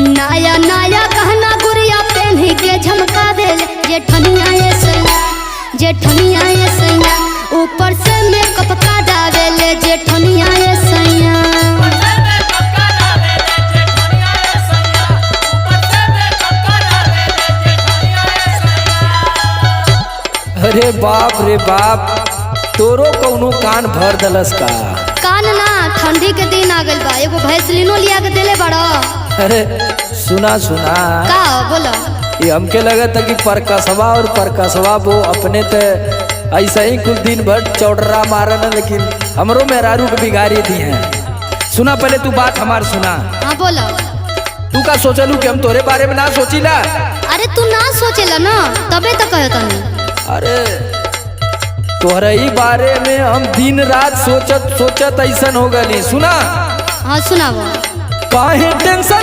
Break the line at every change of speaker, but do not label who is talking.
नया नया गहना गुड़िया पहन के झमका दे जेठनिया ये सैया, जेठनिया ये सैया, ऊपर से मेकअप का डाले ले जेठनिया ये सैया।
अरे बाप रे बाप, तोरो कौनो कान भर दलस का?
कान ना, ठंडी के दिन आ गइल बा, एगो भैंसलिनो लिया के देले बड़ा।
अरे सुना सुना
का बोलो?
ये हमके लगत है कि परकसवा और परकसवा वो अपने ते ऐसा ही कुछ दिन भर चौड़रा मारन, लेकिन हमरो मेहरारू को बिगाड़ी दी हैं। सुना पहले तू बात हमार सुना।
हाँ बोलो।
तू का सोचलू कि हम तोरे बारे में ना सोचीला?
अरे तू ना सोचेला ना, तबे तो कहता नहीं।
अरे तोहरे ही बारे में हम दिन रात सोचत सोचत ऐसा हो गई। सुना?
हाँ सुनाओ।
काहे टेंशन